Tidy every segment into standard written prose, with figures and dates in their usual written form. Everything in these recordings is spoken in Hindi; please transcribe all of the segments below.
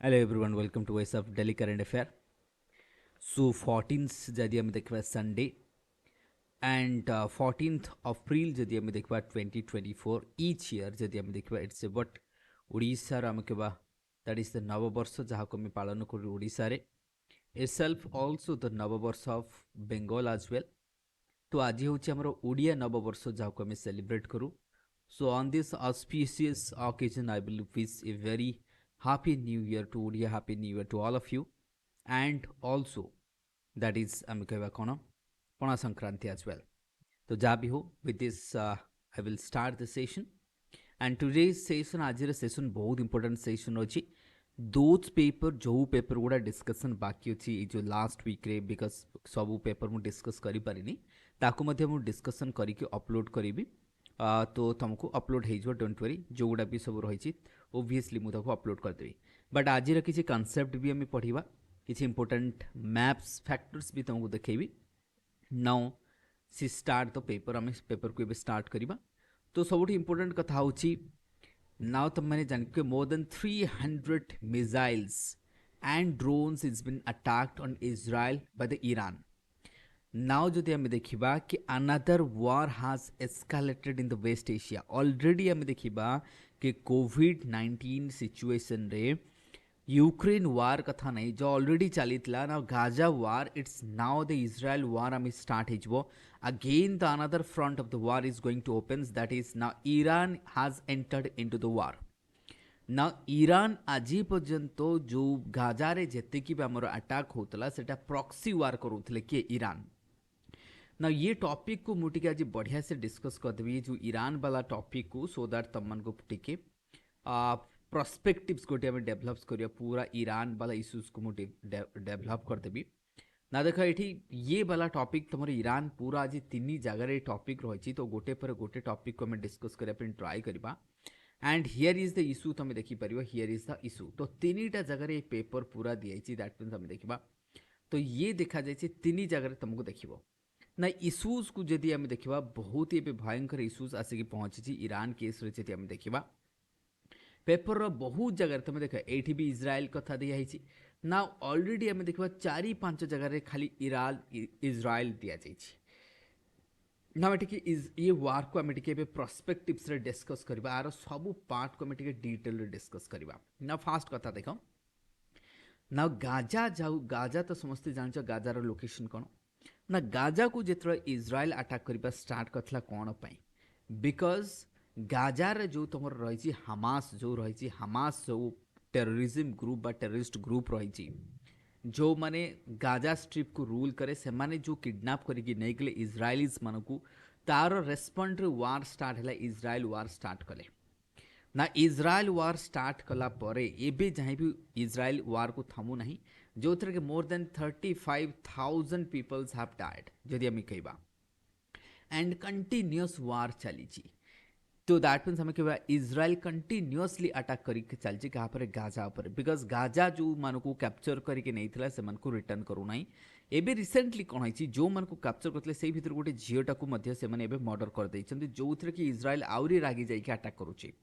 Hello everyone, welcome to Voice of Delhi Current Affair. So 14th जदि आम देखा संडे एंड 14th अप्रैल जदि आम देखा 2024 each year जदि आम देखा इट्स ए बट ओडिशार आम कहवा दैट इज द नववर्ष जहाँ को आम पालन करूँ ओडिशा रे itself also the नववर्ष ऑफ बेंगल as well. तो आज हूँ आमर ओडिया नववर्ष जहाँ को आम सेलिब्रेट करूँ. So on this auspicious occasion I will wish a very happy new year to Odia, happy new year to all of you, and also that is आम कहवा कौन पणा संक्रांति as well. तो जहाँ भी हो with this I will start the session and today's session आज सेशन बहुत इंपोर्टेंट सेशन अच्छी दोज पेपर जो पेपर गुड़ा डिस्कसन बाकी अच्छी जो लास्ट वीक रे बिकज सबू पेपर मु डिस्कस करि पारिनी ताकू मध्य मु डिस्कसन करके अपलोड करी तो तुमको अपलोड हो डोंट वरी जो गुड़ा भी सब रही ओबियसली मुझे अपलोड करदेवी बट आज किसी कनसेप्ट भी आम पढ़ा किसी इंपोर्टेंट मैप्स फैक्टर्स भी तुमको देखेबी now see start the paper आम पेपर को स्टार्ट करवा. तो सब इंपोर्टेंट कथा हूँ नाउ तुम मैंने जान के more than 300 missiles and drones is been attacked on Israel by the Iran. Now जदि आम देखा कि another war has escalated in the West Asia already आम देखा कि कोविड-19 सिचुएशन रे यूक्रेन वार कथा नहीं जो ऑलरेडी चली ना Gaza war it's now the Israel war आम स्टार्ट हो again the another front of the war is going to open that is now Iran has entered into the war. ना ईरान आज पर्यंत जो गाजा रे जेते कि हमर अटैक होतला सेटा प्रॉक्सी वार करूथले के ईरान. ना ये टॉपिक को मुझे आज बढ़िया से डिस्कस करदेवी जो ईरान वाला टॉपिक को सो दैट तुम मन को टिके प्रस्पेक्टिव्स गोटे डेभलप करिया पूरा ईरान वाला इश्यूज को मुझे डेभलप करदेवी. ना देख ये ये वाला टॉपिक तुम ईरान पूरा आज तीन जगह टॉपिक रही तो गोटे पर गोटे टॉपिक को डिस्कस करने ट्राए करवा and here is the issue तुम देखिपर हियर इज द इश्यू. तो तीन टा जगह ये पेपर पूरा दिखाई दैट मीन तुम देखा तो ये देखा जाए तीन जगह तुमको देख ना इश्यूज को जदि आम देखा बहुत ही भयंकर इश्यूज आसिक पहुंची ईरान केस जी आम देखा पेपर रो बहुत जगह तुम देख ये भी इजराइल कथा दिखाई ना ऑलरेडी आम देखा 4-5 जगह खाली इजराइल दि जाइए ना ये वार को आम प्रस्पेक्टिव्स रे डिस्कस करबा आर सब पार्ट को आम डिटेल डिस्कस करबा. ना फास्ट कथा देख ना गाजा जाऊ गाजा तो समस्ते जानछ गाजार लोकेशन कौन ना गाजा को जिते इजराइल अटैक करबा स्टार्ट करथला कौन पाई बिकॉज गाजार जो तुम रही हमास जो रही हमास जो टेररिज्म ग्रुप बा टेररिस्ट ग्रुप रही जो माने गाजा स्ट्रिप को रूल करे से माने जो किडनैप करके नहीं गले इजराइलीज मान को तार रेस्पॉन्ड वार स्टार्ट है इजराइल वार स्टार्ट कले ना इजराइल वार स्टार्ट कला परे एबे जहाँ भी इजराइल वार को थमू नहीं जो थर के more than 35,000 peoples have died जदि आम कहवा एंड कंटिन्यूअस वार चली. तो दैट मीन्स हमें क्या इजराइल कंटिन्यूअसली अटैक करके चलती क्या पर गाजा पर बिकज गाजा जो मान को कैप्चर करके नहीं था से मन को रिटर्न करूना एबे रिसेंटली कौन है जो मन को कैप्चर करते से भर गोटे झीटा को मर्डर कर देते जो थे कि इजराइल आहरी रागी जाइए अटैक करुचे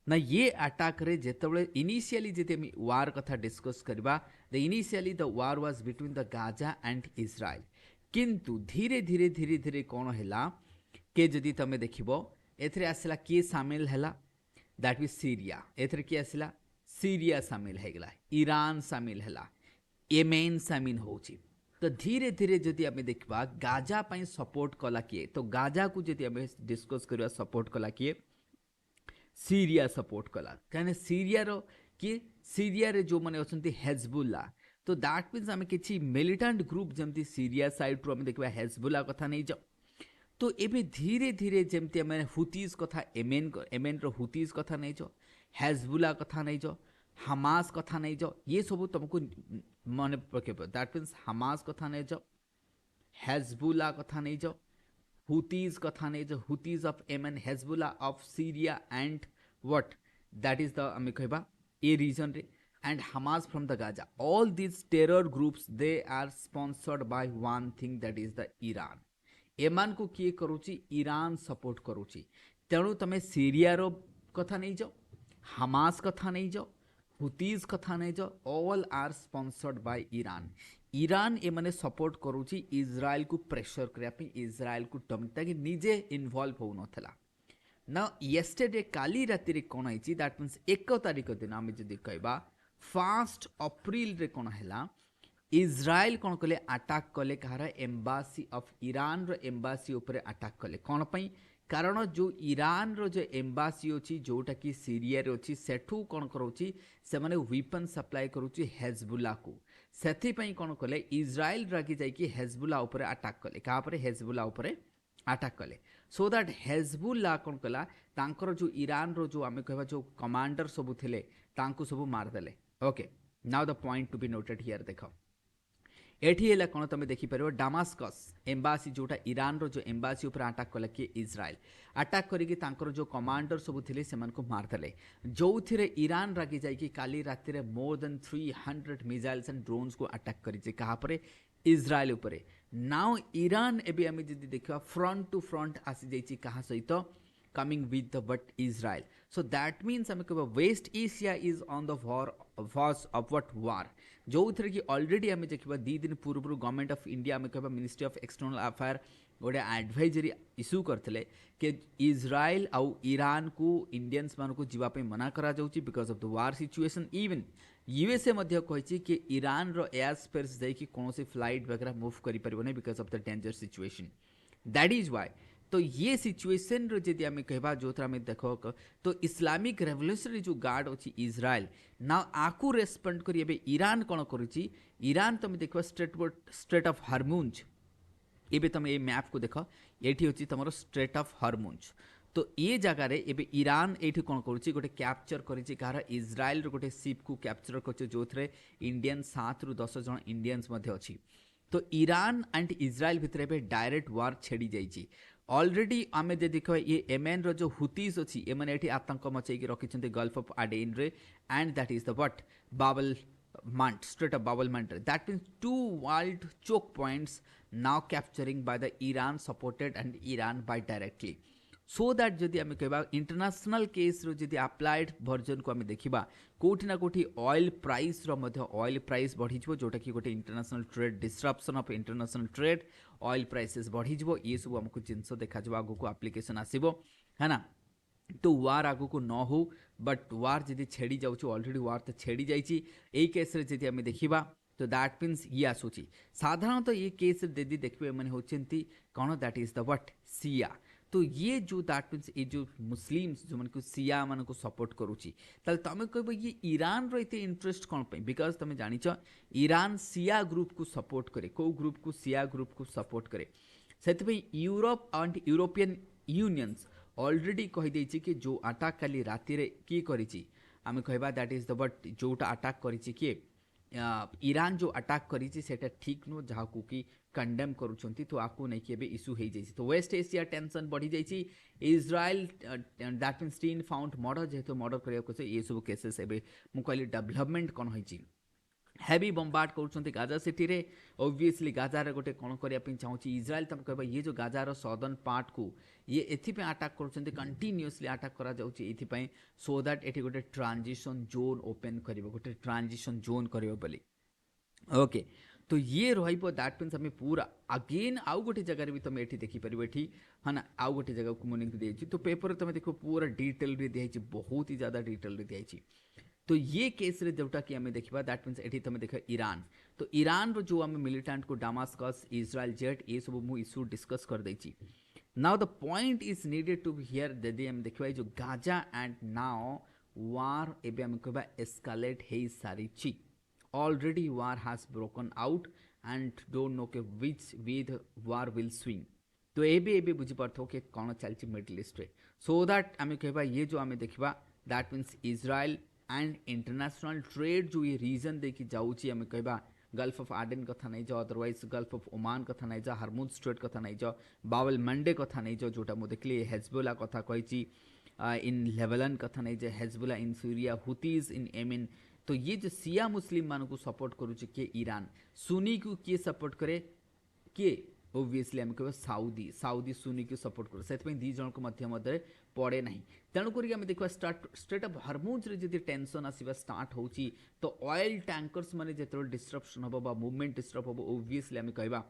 ना ये अटैक रे जिते इनिशियली जी वार कथा डिस्कस करवा the initially the war was between the Gaza and Israel किंतु धीरे धीरे धीरे धीरे कौन है के जदि तुम देख एथरे आसला किए सामिल है दैट मीन सीरिया एथरे किए आसला सीरिया सामिल है ईरान सामिल है येमेन सामिल होची. तो धीरे धीरे जदि आम देखा गाजा पाई सपोर्ट कला किए तो गाजा को जदि आम डिस्कस करवा सपोर्ट कला किए सीरिया सपोर्ट कला कहीं सीरिया रो किए सीरिया रे जो मैंने अच्छा हेजबुल्ला तो दैट मीन्स आम कि मिलिटेंट ग्रुप जमती सीरिया साइड रू आम देखा हेजबुल्ला कथा नहीं जाओ. तो एबे धीरे धीरे जमती आम हुतीज कथा एमेन रो हुतीज कथा नहीं जो हेजबुल्ला कथा नहीं जो हमास कथा नहीं जो ये सब तुमको मन पकेब दैट मीन्स हमास कथा नहीं जो हेजबुल्ला कथा नहीं जो हुतीज कथा नहीं जो Houthis of Yemen Hezbollah of Syria and what that is the आम कहबा ए रीजन रे and Hamas from the Gaza all these terror groups they are sponsored by one thing that is the Iran. एमान को किए करुची ईरान सपोर्ट करुची तेणु तुम सीरिया रो कथा नहीं जाओ हमास कथा नहीं जाओ हुतीज कथा नहीं जो all are sponsored by Iran. Iran ए माने सपोर्ट करूची इजराइल को प्रेशर करया पे इजराइल को टमता कि निजे इन्वॉल्व हो नथला ना। येस्टरडे काली राति रे कोन आइची दैट मींस 1 तारिख दिन आमे जदी कहबा 1 अप्रैल रे कोन हैला इजराइल कोन कले अटैक कले कहार एम्बासी ऑफ ईरान रो एम्बासी ऊपर अटैक कले कोन पई कारण जो ईरान रो जो एम्बासी अछि जोटा कि सीरिया रे अछि सेठू कोन करूची से माने वेपन सप्लाई करूची हेजबुल्ला को सेथि पई कोन कले इजराइल रागी जाई कि हेजबुल्ला ऊपर अटैक कले का ऊपर हेजबुल्ला ऊपर अटैक कले सो दैट हेजबुल्ला कोन कला तांकर जो ईरान रो जो आमे कहबा जो कमांडर सब थिले तांको सब मार देले। Okay now the point to be noted here देखो एठी हेला कोन तमे देखि परबो डामास्कस एम्बासी जोटा ईरान रो जो एम्बासी ऊपर अटैक कला कि इजराइल अटैक करिकि तांकर जो कमांडर सब थिले सेमान को मार देले जोथिरे ईरान रागी जाई कि काली राति रे मोर देन 300 मिसाइल्स एंड ड्रोन्स को अटैक करि जे कहा परे इजराइल ऊपर। नाउ ईरान एबे आमे जदी देखा फ्रंट टू फ्रंट आसी जाई कहा सहित coming with the but Israel. So that means हमें कहबा West Asia is on the wars of what war जो थरे कि ऑलरेडी हमें देखबा 2 दिन पूर्व गवर्नमेंट ऑफ इंडिया हमें कहबा मिनिस्ट्री ऑफ एक्सटर्नल अफेयर गोटे एडवाइजरी इश्यू करथिले कि इजराइल आउ ईरान को इंडियंस मान को जीवा पे मना करा जाउची because of the war situation. Even USA मध्य कहिछि कि ईरान रो एयर स्पेस जाई कि कोनोसी फ्लाइट वगैरह मूव करि परिबो नै because of the danger situation. That is why तो ये सिचुएशन रो जदि आमे कहबा जोथरा में देखो तो इस्लामिक रेवोल्यूशनरी जो गार्ड अछि इजराइल ना आकु रेस्पोंड करी एबे ईरान कोन करूची ईरान तुम देखबा स्ट्रेट ऑफ हार्मुज एबे तुम ए मैप को देखो एठी होची तमरो स्ट्रेट ऑफ हार्मुज तो ये जगह रे एबे ईरान एठी कोन करूची गोटे कैप्चर करिची कार इजराइल रो गोटे शिप को कैप्चर करछ जोथरे इंडियन 7 रु 10 जन इंडियंस मध्ये अछि। तो ईरान एंड इजराइल भितरे एबे डायरेक्ट वार छेड़ी जाइची ऑलरेडी आमे जे देखो ये येमेन रो जो हुतीज अछि एमने एठी आतंक मचै कि रखिछन्ते गल्फ ऑफ अडेन रे and that is the what Bab el Mandeb strait of Bab el Mandeb that means 2 world choke points now capturing by the Iran supported and Iran by directly so that जदि आमे कहबा इंटरनेशनल केस रो जदि अप्लाइड वर्जन को आमे देखिबा कोठी ना कोठी ऑयल प्राइस रो मध्य ऑयल प्राइस बढ़ी जबो जोटा कि गोटे international trade disruption of international trade oil prices बढ़ी जबो ये सब हमको जिंस देखा जबो आगु को एप्लीकेशन आसीबो है ना। तो वार आगु को न हो बट वार जदि छेड़ी जाउची ऑलरेडी वार तो छेड़ी जाइची एई केस रे जदि आमे देखिबा तो दैट मीन्स ये आसुची साधारणतः ये केस यदि देखबे माने होचंती कोन दैट इज द व्हाट सिया। तो ये जो दैट मीन्स ये जो मुस्लिम्स जो मन को सिया मन को सपोर्ट करूची तल तमे कहबो ये ईरान रो एते इंटरेस्ट कोन पई बिकॉज तमे जानिछ ईरान सिया ग्रुप को सपोर्ट करे को ग्रुप को सिया ग्रुप को सपोर्ट करे सेते पे Europe and European unions already कहि देछि कि जो अटैक काली राति रे की करिछि आमे कहबा दैट इज द व्हाट जोटा अटैक करिछि कि ईरान जो अटैक करिछि सेटा ठीक नो जहा को कि कंडेम करूछंती तो आकु नै कि एबे इशू हे जाइछि। तो वेस्ट एशिया टेंशन बढ़ी जाइछि इजराइल दैट मींस स्टीन फाउंड मर्डर जेतो मर्डर करिया को से ये सब केसेस एबे मु कहली डेवलपमेंट कोन होइछि हेवी बम्बार्ड करूछंती गाजा सिटी रे ऑब्वियसली गाजा रे गोटे कोन करिया पे चाहूछि इजराइल तम कहबा ये जो गाजा रो सदर्न पार्ट को ये एथि पे अटैक करूछंती कंटीन्यूअसली अटैक करा जाउछि एथि पे सो दैट एथि गोटे ट्रांजिशन जोन ओपन करिवो गोटे ट्रांजिशन जोन करिवो बोली। ओके तो ये रहिबो दैट मींस हमें पूरा अगेन आउ गोटे जगह रे भी तुम एठी देखि परिबो एठी है ना आउ गोटे जगह को मनिंग देछि तो पेपर तुम देखो पूरा डिटेल रे देछि बहुत ही ज्यादा डिटेल रे देछि। तो ये केस रे जोटा कि हमें देखिबा दैट मींस एठी तुम देखो ईरान तो ईरान रो जो हमें मिलिटेंट को डामास्कस इजराइल जेट ये सब मु इशू डिस्कस कर देछि। Now the point is needed to be here यदि हम देखिबा जो गाजा एंड नाउ वार एबे हम कहबा एस्केलेट हे सारिछि already war has broken out and don't know के which way the war will swing। तो एबे बुझी पारथो के कोन चलछि मिडिल ईस्ट रे सो दैट आमे कहबा ये जो आमे देखबा that means Israel and international trade जो ये रीजन देखि जाउछि आमे कहबा गल्फ ऑफ आडेन कथा नहीं जाओ अदरवाइज गल्फ ऑफ ओमान कथा नहीं जा हार्मुज स्ट्रेट कथा नहीं जाओ बावल मंडे कथा नहीं जाओ जोटा मु देखली हेजबुल्ला कथा कहिछि इन लेबनान कथा नहीं जा Hezbollah in Syria हुतीज in Yemen. तो ये जो सिया मुस्लिम मान को सपोर्ट करूचे के ईरान सुनी को किए सपोर्ट करे के ओबियसली आम कह साउदी साउदी सुनी की सपोर्ट कर से दी जन मध्य पड़े ना तेणुक आम देखा स्ट्रेट अफ हरमुज जब टेंशन आसवा स्टार्ट हो तो ऑयल टैंकर्स मैंने जो डिस्ट्रप्शन हम मूवमेंट डिस्टर्ब हम ओबियसली आम कहवा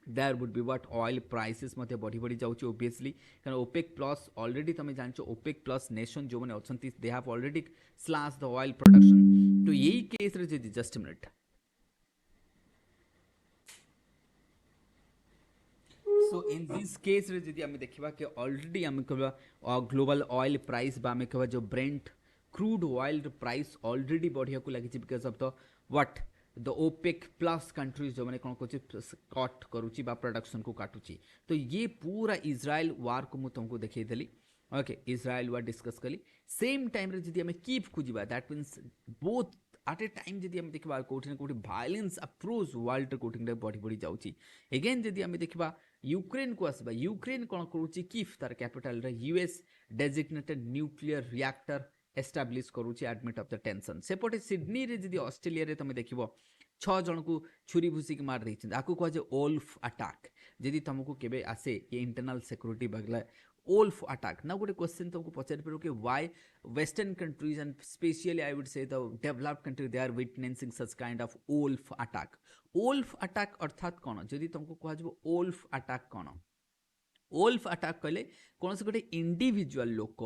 there would be what oil prices मध्य बढ़ी बढ़ी जाऊँगी ओबियसली कारण ओपेक प्लस ऑलरेडी तुम जान ओपेक प्लस नेशन जो मैंने अच्छा they have already slash the oil production तो यही केस रे just minute so in this case रे जदि आम देखा कि ऑलरेडी आम कह ग्लोबल ऑयल प्राइस बा आम कह जो Brent crude oil price already बढ़िया लगी because of the what the OPEC plus countries जो मैंने कौन कह कट करुच्ची प्रोडक्शन को काटुची तो ये पूरा इज्राएल वार को मुझे तुमको देखी ओके इज्राएल वार डिस्कस कली सेम टाइम रे जदि आम कीप को जीवा that means both at A time जदि आम देखा कौटी ना कौटी भाइलेंस अप्रोच वर्ल्ड कौटी बढ़ी बढ़ी जाऊँगी एगेन जदि आम देखा यूक्रेन को आसवा यूक्रेन कौन करुच्ची कीफ तार कैपिटल रे US designated nuclear reactor establish करुच्ची एडमिट ऑफ द टेंशन सेपटे सिडनी रे जदि ऑस्ट्रेलिया रे तुम देखिबो 6 जन को छुरी भूसी की मार देइछन आकु कह जे ओल्फ अटैक जदि तुमको केबे आसे ये इंटरनल सिक्योरिटी बगला ओल्फ अटैक ना गोटे क्वेश्चन तुमको पचारि पड़ो कि why western countries and specially I would say the developed country they are witnessing such kind of wolf attack wolf attack अर्थात कौन जदि तुमको कह जब ओल्फ अटैक कौन ओल्फ अटैक कहले कौन से गोटे इंडिविजुअल लोक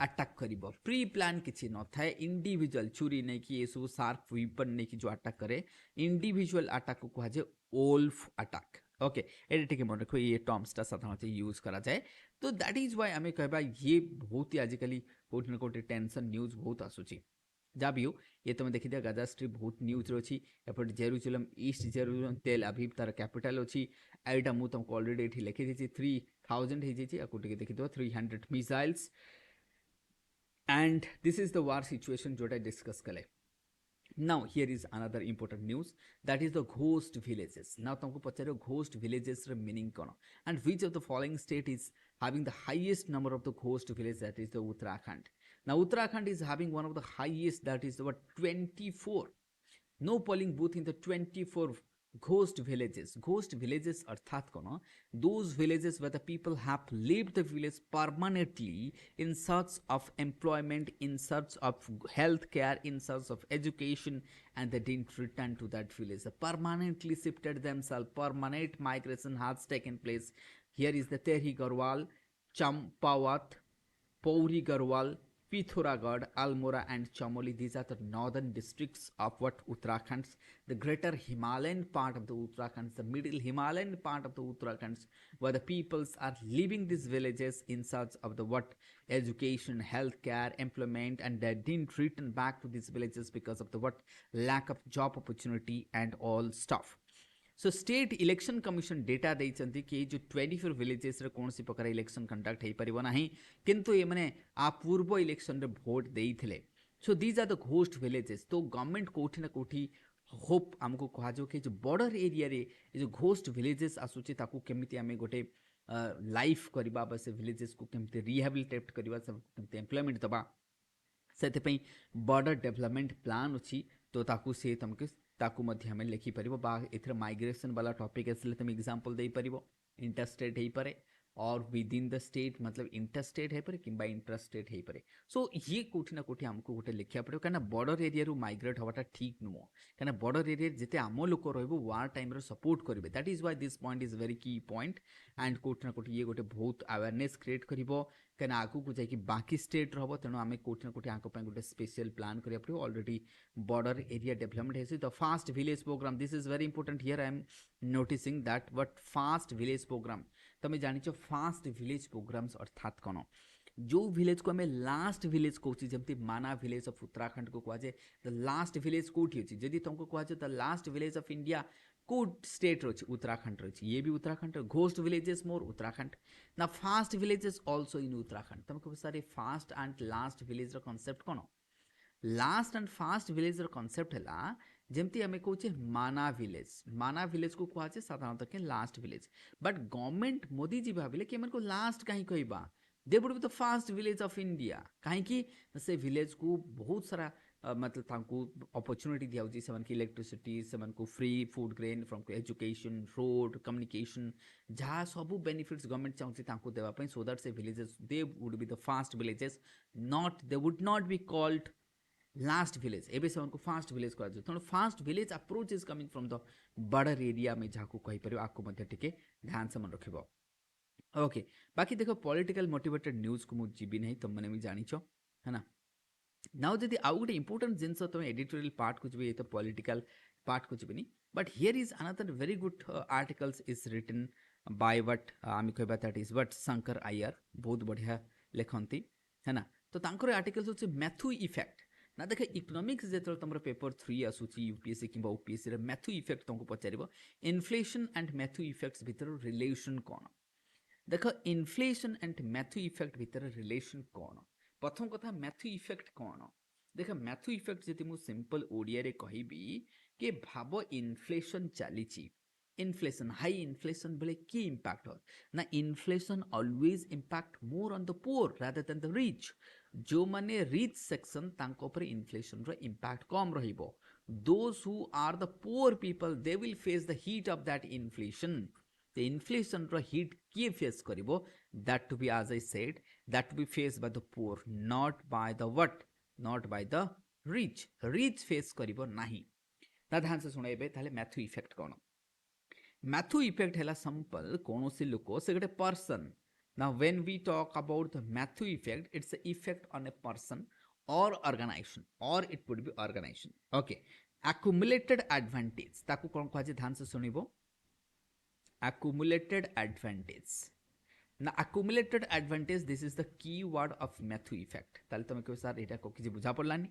अटैक करिबो प्री प्लान किछि न थाए इंडिविजुअल छुरी नहीं कि ये सब शार्प वेपन नहीं कि जो अटैक करे इंडिविजुअल अटैक को कहा जाए ओल्फ अटैक ओके ये ठीक मन रखो ये टर्म्सटा साधारणतः यूज करा जाए तो दैट इज व्हाई आम कहबा ये बहुत ही आजिकली कोठी न कोठी टेंशन न्यूज बहुत आसुची जहाँ भी हो ये तुम देखी दिया गाजा स्ट्रिप बहुत न्यूज अच्छी एपटे जेरूसलम ईस्ट जेरूसलम तेल अभीव तार कैपिटल अच्छी एटा मुझे तुमको ऑलरेडी ये लिखी दी 3000 हो जाए देखी 300 missiles and this is the war situation जोटा डिस्कस कले now here is another important news that is the ghost villages now तुमको पचार घोस्ट विलेजेस मीनिंग कौन and which of the following state is having the highest number of the ghost village that is the Uttarakhand. Now Uttarakhand is having one of the highest that is about 24. No polling booth in the 24 ghost villages. Ghost villages अर्थात कौन those villages where the people have lived the village permanently in search of employment, in search of health care, in search of education and they didn't return to that village. They permanently shifted themselves. Permanent migration has taken place. Here is the Tehri Garhwal, Champawat, Pauri Garhwal, Pithoragarh, Almora and Chamoli. These are the northern districts of what Uttarakhand, the greater Himalayan part of the Uttarakhand, the middle Himalayan part of the Uttarakhand, where the peoples are living these villages in search of the what education, healthcare, employment, and they didn't return back to these villages because of the what lack of job opportunity and all stuff. So state election commission data देइचंती कि जो 24 विलेजेस रे कौन सी प्रकार इलेक्शन कंडक्ट हो पारिबो नाही किंतु ये माने आ पूर्व इलेक्शन रे वोट देइथिले so these are the ghost villages तो गवर्नमेंट कोठी ना कोठी होप हमको कहा जो कि जो बॉर्डर एरिया रे जो घोस्ट विलेजेस आसुची ताकू केमिति आमे गोटे लाइफ करबा बस विलेजेस को केमिति रिहेबिलिटेट करबा सब केमिति एम्प्लॉयमेंट दबा सेते बॉर्डर डेवलपमेंट प्लान अच्छी तो ताकू से तुमके ताकू मध्य हमें लिखी पारिबो बा एथरे माइग्रेशन वाला टॉपिक आसले तुम एग्जांपल दे पारिबो इंटरस्टेट हे पारे और विद इन द स्टेट मतलब इंटरस्टेट है पारे किंबा इंटरस्टेट है पारे सो ये कोठी ना कोठी हमको गोटे लिखिया पड़ो कना बॉर्डर एरिया रु माइग्रेट हवाटा ठीक नुह कना बॉर्डर एरिया जेते आम लोक रहबो वार टाइम रे सपोर्ट करिवे that is why this point is very की पॉइंट एंड कोठी ना कोठी ये गोटे बहुत अवेयरनेस क्रिएट करिवो कना आगु को जाई बाकी स्टेट रहबो तेनो आमे कोठी ना कोठी आको गोटे स्पेशल प्लान करिया पड़ो ऑलरेडी बॉर्डर एरिया डेवलपमेंट है the fast village programme this is very important here I am noticing that what fast village programme तुम जानी फास्ट विलेज प्रोग्राम्स अर्थात कौन जो विलेज को हमें लास्ट विलेज कौची जमती माना विलेज ऑफ उत्तराखंड को कहुए द लास्ट विलेज कोठी अच्छी जदि तुमको कहुए the last village of India को स्टेट रही उत्तराखंड रही ये भी Uttarakhand ghost villages more Uttarakhand ना first villages also in Uttarakhand तुमको सारे first and last village concept कौन last and first village concept है जमती आम कहे माना विलेज को कहुए साधारणतः के last village but government Modi ji भाविले कि को लास्ट कहीं कहबा they would be the fast village of India कहीं से विलेज को बहुत सारा मतलब तांकू अपॉर्चुनिटी दिया होची सेमन की इलेक्ट्रिसिटी सेमन को free food grain from education road communication जहाँ सब बेनिफिट्स गवर्नमेंट चाहूँ तांकू देवा पई सो दैट से villages they would be the fast villages not they would not be called last village एबे से फास्ट विलेज करा तेणु fast village approach is coming from the border area में जहाँ को कहि परियो आपको मध्य टिके ध्यान से मन रखिबो ओके बाकी देखो पॉलिटिकल मोटिवेटेड न्यूज को मुझे जीबी नहीं तुम मैंने भी जानी छो है ना नाउ जदि आउ गोटे इंपोर्टेंट जिनस तुम एडिटोरियल पार्ट को जी तो पॉलिटिकल पार्ट को जीवनी but here is another very good articles is written by what आम कहबा that is what Shankar Aiyar बहुत बढ़िया लिखती है ना तो तांकर आर्टिकल्स होचे मैथ्यू इफेक्ट ना देख इकोनॉमिक्स जो तुम पेपर 3 आसूची यूपीएससी कि ओपीएससी मैथ्यू इफेक्ट तुमको पचार इनफ्लेशन एंड मैथ्यू इफेक्ट्स भितर रिलेशन कौन देख इनफ्लेशन एंड मैथ्यू इफेक्ट भितर रिलेशन कौन प्रथम कथा मैथ्यू इफेक्ट कौन देख मैथ्यू इफेक्ट जदि मु सिंपल ओडिया रे कहबी कि भाव इनफ्लेशन चली इनफ्लेशन हाई इनफ्लेशन बेले की इंपैक्ट हो ना inflation always impact more on the poor rather than the rich जो माने रिच सेक्शन तांको पर इनफ्लेशन रो इंपैक्ट कम रहिबो those who are the poor people they will face the heat of that inflation the inflation ro heat kiye face karibo that to be as I said that to be faced by the poor not by the what not by the rich face karibo nahi ता ध्यान से सुनाइबे ताले मैथ्यू इफेक्ट कोन मैथ्यू इफेक्ट हैला सिंपल कोनोसी लोको से गटे person now when we talk about the Matthew effect it's a effect on a person or organization or it would be organization okay accumulated advantage ताकू कोन कहजे ध्यान से सुनिबो accumulated advantage ना accumulated advantage this is the key word of Matthew effect ताले तमे कहो सर एटा को किछि बुझा पड़लानी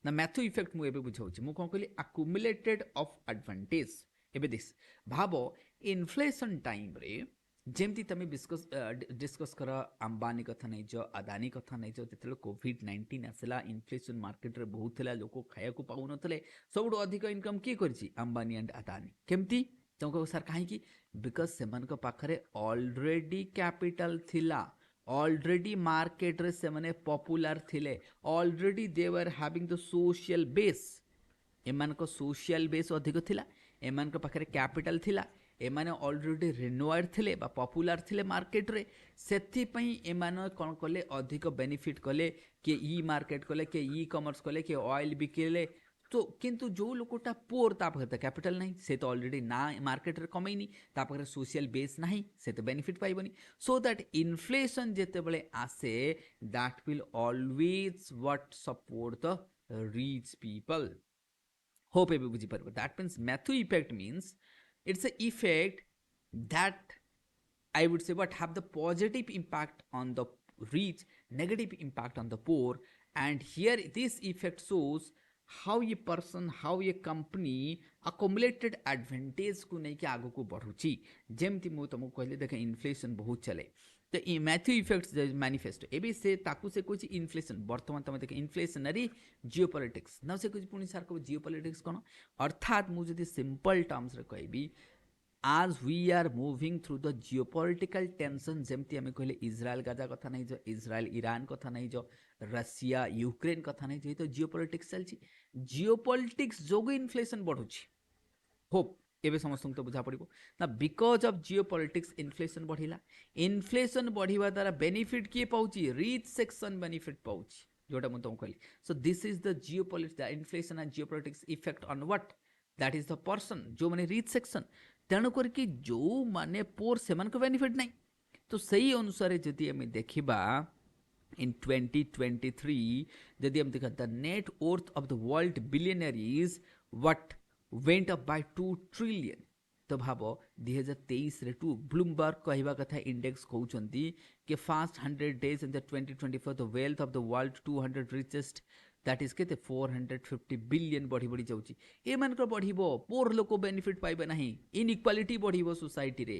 ना मैथ्यू इफेक्ट मु एबे बुझाउछि मु कोन कहली accumulated of advantage एबे दिस भाबो इन्फ्लेशन टाइम रे जेमती तमे डिस्कस कर अंबानी कथा नहीं जो अदानी कथा नहीं जो जेतले कोविड-19 आसला इन्फ्लेशन मार्केट रे बहुत थला लोक खाया को पाउ नथले सबडो अधिक इनकम की करछि अंबानी एंड अदानी केमती तुमको सर कहीं बिकज से पाखरे ऑलरेडी कैपिटल थिला ऑलरेडी मार्केट रे से माने पॉपुलर थिले already they were having the social base एमान को सोशल बेस अधिक थिला एमान को पाखरे कैपिटल थिला एमाने ऑलरेडी रिनोवाइड थिले बा पॉपुलर थिले मार्केट रे सेथि पई एमान कोन कले अधिक बेनिफिट कले के ई मार्केट कले के ई कॉमर्स कले के ऑयल बिकेले तो किंतु जो लोकटा पोर ता पाखरे कैपिटल नहीं से तो ऑलरेडी ना मार्केट रे कमैनी ता पाखरे सोशल बेस नहीं से तो बेनिफिट पाइबनी सो दैट इन्फ्लेशन जेते बेले आसे that will always what support the rich people होप ए बुझी परबो that means Matthew effect means it's a effect that I would say what have the positive impact on the rich negative impact on the poor and here this effect shows how a person how a company accumulated advantage को नहीं कि आगो को बढ़ुची जेमती मु तुमको कहले देखे इन्फ्लेशन बहुत चले तो ई मैथ्यू इफेक्ट्स मैनिफेस्टो एबे से ताकू से कुछ इन्फ्लेशन वर्तमान तुम देखे इन्फ्लेशनरी जियोपॉलिटिक्स ना से कुछ पुणी सार को जियोपॉलिटिक्स कोन अर्थात मु जदी सिंपल टर्म्स रे कहबी as we are moving through the geopolitical tension जेमती हमें कहले इजराइल गाजा कथा नहीं जो इजराइल ईरान कथा नहीं जो रशिया यूक्रेन कथा नहीं जो तो जियोपॉलिटिक्स चलची जियोपॉलिटिक्स जोगो इन्फ्लेशन बढ़ुची होप एबे समस्त तो बुझा पड़ो ना बिकज ऑफ जियोपॉलिटिक्स इन्फ्लेशन बढ़िला इन्फ्लेशन बढ़िवा द्वारा बेनिफिट किए पाउची रिच सेक्शन बेनिफिट पाउची जोटा मु तुमको कहली so this is the geopolitics the inflation and geopolitics effect on what that is the person जो माने रिच सेक्शन तेणु करके जो माने पोर से मन को बेनिफिट नहीं तो सही अनुसार जदि हमें देखिबा in 2023 जदि हम देखा the net worth of the world billionaire is what went up by 2 trillion तो भाबो 2023 रे टू ब्लूमबर्ग कहवा कथा इंडेक्स कहउचंती कि fast 100 days in the 2024 the wealth of the world 200 richest that is केते 450 बिलियन बढ़ी बढ़ी जाउची ए मान को बढ़िबो पोर लोक बेनिफिट पाइबे नाही इनइक्वालिटी बढ़िबो सोसाइटी रे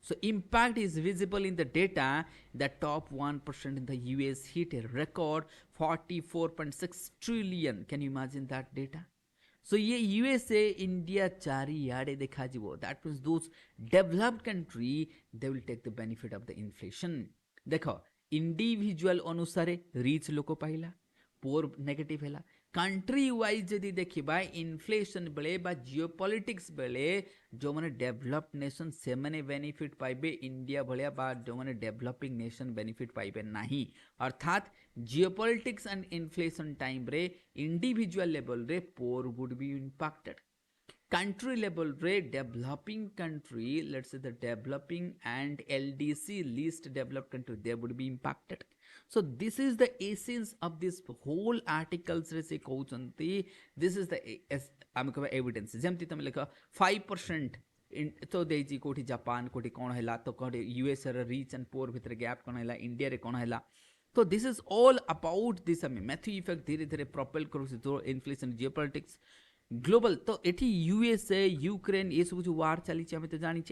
so impact is visible in the data that top 1% in the US hit a record 44.6 trillion can you imagine that data so ये यूएसए इंडिया चारियाडे देखा जीवो that means those developed country they will take the benefit of the inflation देखो इंडिविजुअल अनुसार रिच लोक पाइला पोर नेगेटिव हैला कंट्री वाइज जदि देखिबा इन्फ्लेशन बेले बा जियोपॉलिटिक्स बेले जो माने डेवलप नेशन से माने बेनिफिट पाइबे इंडिया भलिया बा जो माने डेवलपिंग नेशन बेनिफिट पाइबे नाही अर्थात जियोपॉलिटिक्स एंड इन्फ्लेशन टाइम रे इंडिविजुअल लेवल रे poor would be impacted country level रे developing country let's say the developing and LDC least developed country they would be impacted so this is the essence of this whole articles रे से कहउचंती this is the हम कहबा evidence जेमति तमे लेख 5% तो देजी कोठी जापान कोठी कोन हैला तो कोठी यूएस रे रिच एंड पोर भितर गैप कोन हैला इंडिया रे कोन हैला तो this is all about this Matthew effect धीरे धीरे प्रोपेल करूसी तो इन्फ्लेशन जियोपॉलिटिक्स ग्लोबल तो एठी यूएसए यूक्रेन ये सब जो वार चली आम तो जानी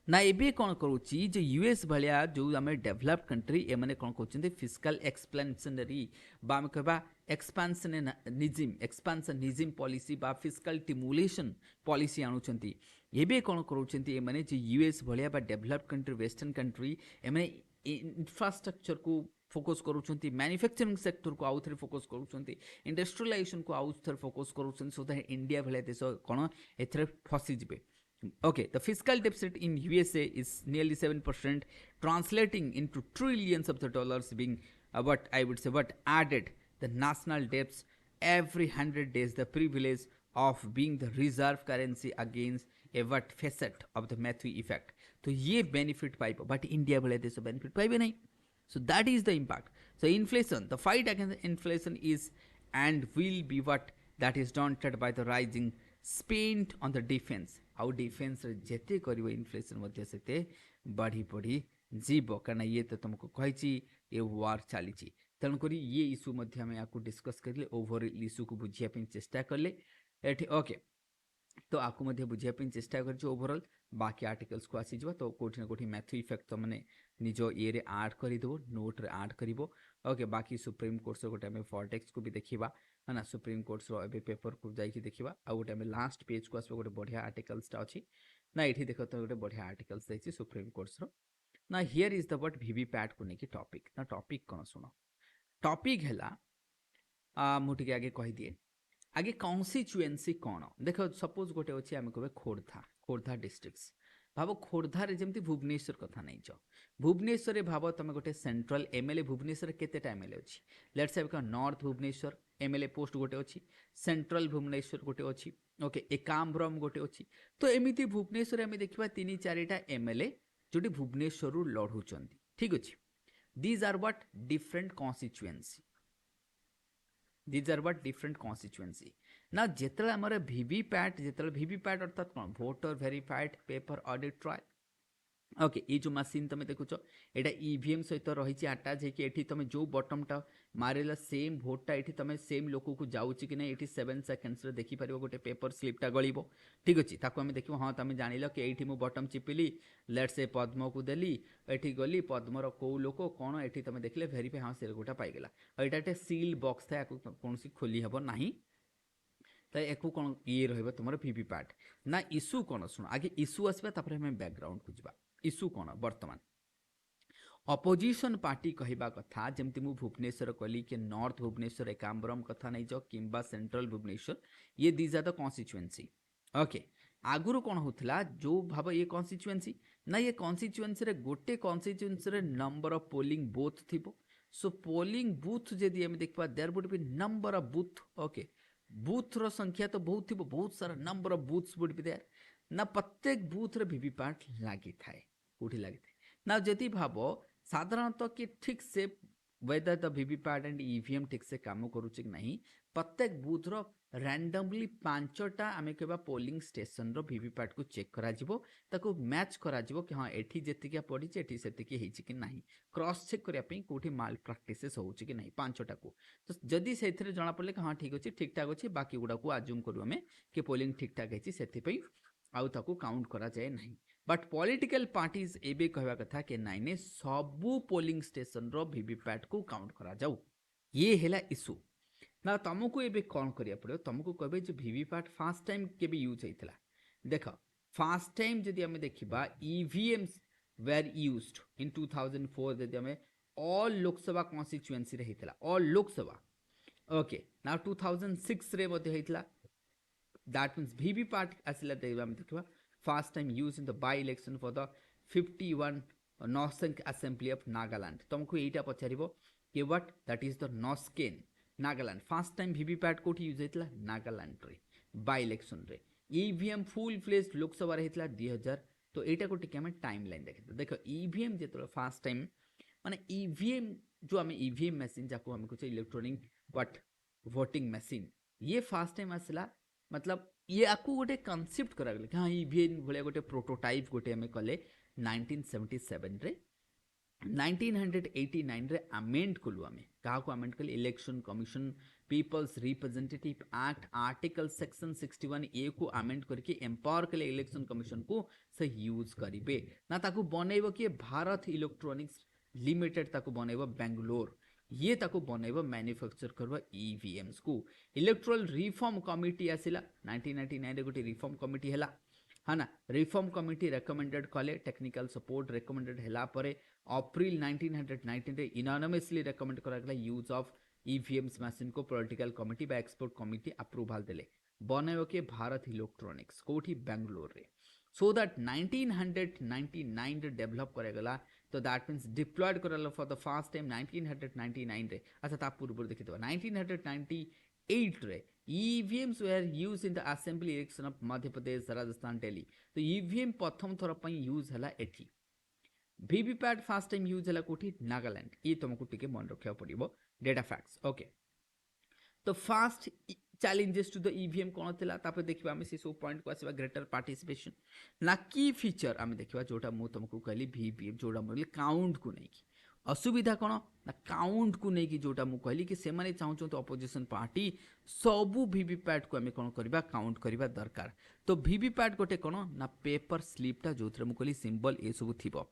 ना एबे कौन करुच्ची जो यूएस भाया जो आम डेभलप्ड कंट्री एमने कौन कहते फिस्काल एक्सपेंशनरी बा आम कहबा एक्सपांसनिज्म पॉलिसी बा फिस्काल स्टिमुलेशन पॉलिसी आणुचंती एबे कौन करुच्चंती एमने जो यूएस भाया बा डेभलप्ड कंट्री वेस्टर्न कंट्री एमने इंफ्रास्ट्रक्चर को फोकस करूछंती मैन्युफैक्चरिंग सेक्टर को आउथरे फोकस करूछंती इंडस्ट्रियलाइजेशन को आउथरे फोकस करूछंती सो दैट इंडिया भले देश कोन एथरे फसी जिबे okay the fiscal deficit in USA is nearly 7% translating into trillions of the dollars being what I would say what added the national debts every 100 days the privilege of being the reserve currency against a what facet of the Matthew effect तो ये benefit पाइबो but इंडिया भले देश benefit पाइबे नहीं so that is the impact so inflation the fight against inflation is and will be what that is daunted by the rising spent on the defense आउ डिफेन्स जेते करिवो इन्फ्लेशन मध्ये सेते बढ़ी बढ़ी जीव कारण ये तो तुमको कहिची ये वार चली तेणु करी ये इश्यू मध्ये हम याकू डिस्कस करले ओवरऑल इश्यू को बुझिया पे चेष्टा करले एठी ओके तो आपको मध्य बुझिया पे चेष्टा कर ओवरऑल बाकी आर्टिकल्स को आसी जबा तो कोठी ना कोठी मैथ्यू इफेक्ट तो माने निजो ये रे ऐड करि दो नोट रे ऐड करिवो ओके बाकी सुप्रीम कोर्ट गोटे आम फॉरटेक्स को भी देखा है ना सुप्रीम कोर्ट रो पेपर को जाइए देखा आ गोटे आम लास्ट पेज को आसो गोटे बढ़िया आर्टिकल्सटा अच्छी ना ये देख तो गोटे बढ़िया आर्टिकल्स देखिए सुप्रीम कोर्ट रो ना here is the what VVPAT को लेकिन टॉपिक ना टॉपिक कौन शुण टॉपिक है मुझे आगे कहीदिए आगे कन्स्टिट्युएंसी कौन देख सपोज गोटे अच्छे आम कहे खोर्धा खोर्धा डिस्ट्रिक्ट्स भाव खोर्धार जमी भुवनेश्वर कथा नहीं भुवनेश्वर भाव तुम गोटे सेंट्रल एमएलए भुवनेश्वर केतेटा एमएलए अच्छी let's say north Bhubaneswar MLA post गोटे अच्छी सेंट्रल भुवनेश्वर गोटे अच्छी ओके एकाम्रम गोटे अच्छी तो एमती भुवनेश्वर आम देखा 3-4टा एमएलए जो भुवनेश्वर लड़ुं ठीक अच्छे these are what different constituency these are what different constituency now जेतले हमर वीवीपैट अर्थात कोन voter verified paper audit trial okay ये जो मशीन तुम देखुच एटा ईवीएम सहित रही अटाच होकि एठी तुम जो बटमटा मारेला सेम भोटटा एठी तुम सेम लोक को जाऊँच कि नहीं 7 सेकेंड्स रे देखि पारिबो गोटे पेपर स्लिपटा गलिबो ठीक अछि ताको हम देखिबो हां तुम जानिल कि एठी मु बटम चिपिली लेट्स से पद्म को देली एठी गली पद्मर को लोक कोन एठी तुम देखले वेरीफाई हां से गोटा पाई गेला एटा एक सील बॉक्स था कोनसी खोली हबो नाही तो एक कौन ये रहिबो तुमर वीवीपैट ना इशू कौन सुन आगे इशू आसबा तापर हम बैकग्राउंड को जिबा इशू कौन बर्तमान अपोजिशन पार्टी कहवा कथा जमती मु भुवनेश्वर कहली कि नॉर्थ भुवनेश्वर एकाम्बरम कथा नहीं जाओ किंबा सेंट्रल भुवनेश्वर ये these are the constituency okay आगुरु कौन होता जो भाव ये कन्स्टिट्युएंसी ना ये कन्स्टिट्युएंसी रे गोटे कन्स्टिट्युएंसी रे नंबर ऑफ पोलिंग बूथ थिबो सो पोलिंग बूथ जदि हम देखबा there would be number of booth okay booth रो संख्या तो बहुत थी बहुत सारा number of booths would be there ना प्रत्येक बूथ रे वीवीपैट लागि थाए कोठी लागि थाए ना जति भाव साधारणतः कि ठीक से whether the VVPAT and EVM ठीक से काम करूचे कि नहीं प्रत्येक बूथ रो रैंडमली 5टा आमे केबा पोलिंग स्टेशन रो वीवीपैट को चेक करा जिवो ताको मैच करा जिवो कि हां एठी जेतिका पड़ी छै एठी सेतिकी हेछि कि नहीं क्रॉस चेक करिया पई कोठी माल प्रैक्टिसेस होउछि कि नहीं 5टा को तो जदी सेथिरे जणा पड़ले कि हां ठीक अछि ठीक ठाक अछि बाकी गुडा को अज्यूम करू हमें कि पोलिंग ठीक ठाक हेछि सेति पई आउ ताको काउंट करा जाए नहीं बट पॉलिटिकल पार्टीज एबे कहवा कथा कि नाइ ने सबू पोलिंग स्टेशन रो वीवीपैट को काउंट करा जाऊ ये हेला इशू ना तुमको एबे कौन करिया पड़ो तुमको कहबे जो वीवीपैट फर्स्ट टाइम केबे यूज होइतला देख फर्स्ट टाइम जदि हमें देखिबा ईवीएम्स वेर यूज्ड इन 2004 जदि हमें ऑल लोकसभा कॉन्स्टिट्युएंसी रे हितला ऑल लोकसभा ओके ना 2006 रे मध्ये होइतला दैट मीन्स वीवीपैट आसिला देखा first time use in the by election for the 51 north assembly of Nagaland तुमको एटा पचारिबो कि what that is the Noksen Nagaland first time VVPAT कोठी यूज होइतला नागालैंड रे बाय इलेक्शन रे ईवीएम फुल फ्लेज लोकसभा रे होइतला 2000 तो एटा को टिके हम टाइमलाइन देखते देखो ईवीएम जेतो फर्स्ट टाइम माने ईवीएम जो आम ईवीएम मशीन जाको हम कुछ इलेक्ट्रॉनिक व्हाट वोटिंग मशीन ये फास्ट टाइम आसला मतलब ये आपको गोटे कनसेप्ट करा गले हाँ ईवीएम भले गोटे प्रोटोटाइप गोटे हमें कले 1977 रे 1989 रे अमेंड कलु आमे काको अमेंड कले election commission peoples representative act article section 61 ए को अमेंड करके एम्पावर कले इलेक्शन कमिशन को से यूज करिवे ना ताको बनेबो कि भारत इलेक्ट्रॉनिक्स लिमिटेड ताको बनेबो बेंगलोर ये ताको बनेबो मैन्युफैक्चर करबो ईवीएम्स को इलेक्ट्रल रिफॉर्म कमिटी आसिला 1999 रे गोटे रिफॉर्म कमिटी हला है ना रिफॉर्म कमिटी रेकमेंडेड कले टेक्निकल सपोर्ट रेकमेंडेड हला परे अप्रैल 1919 रे इनानिमसली रेकमेंड करा गला यूज ऑफ ईवीएम्स मशीन को पॉलिटिकल कमिटी बा एक्सपर्ट कमिटी अप्रूवल देले बनेबो के भारत इलेक्ट्रॉनिक्स कोठी बेंगलोर रे सो दैट 1999 रे डेवलप करे गला तो दैट मीन्स डिप्लॉयड करल फॉर द फर्स्ट टाइम 1999 रे अच्छा ता पूर्व देखि 1998 रे EVMs were used in the assembly election of Madhya Pradesh Rajasthan Delhi तो ईवीएम प्रथम थर पई यूज हला एठी वीवीपैट फर्स्ट टाइम यूज हला कोठी नागालैंड ये तुमको टिके मन रखिया पड़िबो डेटा फैक्ट्स ओके तो fast challenges to the EVM कौन थिला तापर देखिबा हम से सब पॉइंट को आसीबा ग्रेटर पार्टिसिपेशन ना की फीचर हम देखिबा जोटा मु तुमको कहली वीवीएम जोटा मोले काउंट को नहीं की असुविधा कौन ना काउंट को नहीं कि जोटा मु कहली कि से माने चाहू तो अपोजिशन पार्टी सबू वीवीपैट को हमें कौन करबा काउंट करबा दरकार तो वीवीपैट गोटे कौन ना पेपर स्लिपटा जोथरे मु कहली सिंबल ए सब थिबो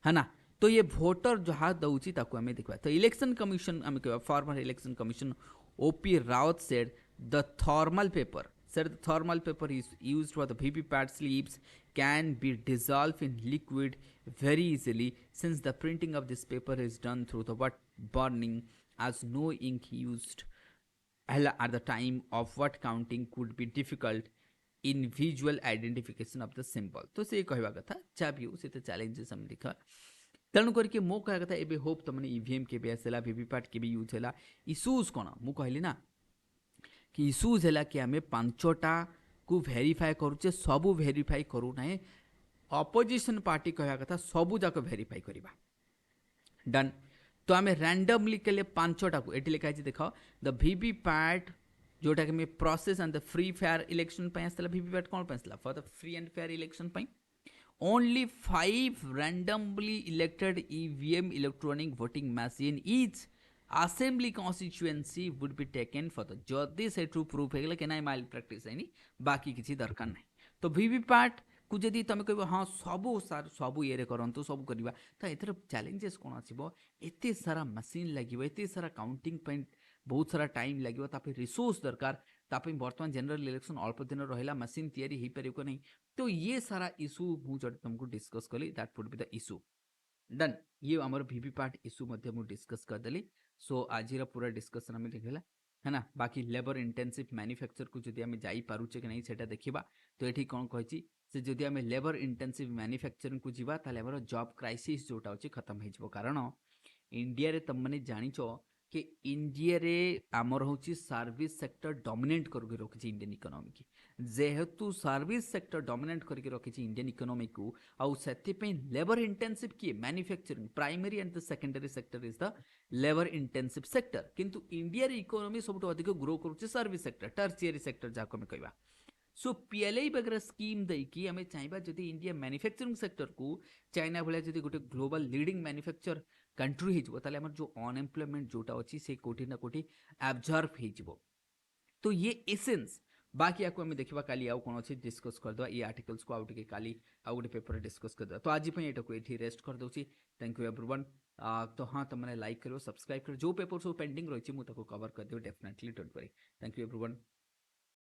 है ना तो ये वोटर जहाँ दउची ताको हमें देखबा तो इलेक्शन कमिशन हमें कहबा farmer election commission O.P. Rawat said the thermal paper is used for the VVPAT slips can be dissolved in liquid very easily since the printing of this paper is done through the what burning as no ink used at the time of what counting could be difficult in visual identification of the symbol तो से कहवा कथा चाबी से चैलेंजेस हम लिखा तेणु करके मो कह कथा एबे होप तमने ईवीएम के भी आसला वीवीपैट के भी यूज हैला इश्यूज कोन मु कहली ना कि इश्यूज हैला कि हमें पांचटा को वेरीफाई करूचे सबु वेरीफाई करू ना अपोजिशन पार्टी कहवा कथा सबु जाक वेरीफाई करबा डन तो हमें रैंडमली के लिए पांचटा को एटी लिखा है देखो द वीवीपैट जोटा कि process and the free fair election पे आसला वीवीपैट कोन पे आसला for the free and fair election पे only 5 randomly elected EVM electronic voting machine each assembly constituency would be taken for the जदि से ट्रू प्रूफ है कि नहीं माइल प्रैक्टिस है बाकी किसी दरकार नहीं तो वीवीपैट को जदि तुम कह हाँ सबू सार सबू ये करतु सब करवा तो एथर चैलेंजेस कौन आसो एत सारा मशीन लगे एत सारा काउंटिंग बहुत सारा टाइम लगे तापर रिसोर्स दरकार तापर बर्तमान जनरल इलेक्शन अल्प दिन रहा मशीन तैयारी हो पार नहीं तो ये सारा इशू मुझे तुमको डिस्कस कली that would be the issue done ये आमर वीवीपैट इशू मु डिस्कस करदेली सो आज पूरा डिस्कसन आम देखला है ना बाकी लेबर इंटेंसिव मैन्युफैक्चर को जदि आम जापे कि नहीं सेटा देखा तो ये कौन कही से जदि आम लेबर इंटेंसिव मैन्युफैक्चरिंग को जीवा ताले हमर जॉब क्राइसिस जोटा होची खत्म हो कारण इंडिया रे तुम मैंने जानिच कि इंडिया रे आमर होची सर्विस सेक्टर डोमिनेट करके रखी इंडियन इकोनॉमी की जेहेतु सर्विस सेक्टर डोमिनेट करके रखी इंडियन इकोनॉमी को आउ सेथिपे लेबर इंटेंसिव किए manufacturing primary and the secondary sector is the labour intensive sector किंतु इंडिया रे इकोनॉमी सबुठ अधिक ग्रो करुचे सर्विस सेक्टर टर्शियरी सेक्टर जाको हम कहबा सो पीएलआई वगैरह स्कीम देकी हमें चाहिए जदि इंडिया मैन्युफैक्चरिंग सेक्टर को चाइना भाया जदि गोटे ग्लोबल लीडिंग मैन्युफैक्चर कंट्री हो जो अनएम्प्लॉयमेंट जोटा अच्छी से कोटी ना कोटी एब्जर्व हो तो ये एसेंस बाकी आपको हमें देखा काली आउ कौन अच्छे डिस्कस करदे ये आर्टिकल्स को आउटे काली आउ गोटे पेपर डिस्कस करदे तो आज ये को ये रेस्ट कर दूसरी थैंक यू एवरीवन तो हाँ तुमने लाइक करो सब्सक्राइब करो जो पेपर सब पेंडिंग रही है मुझे कवर कर देव definitely don't worry thank you everyone.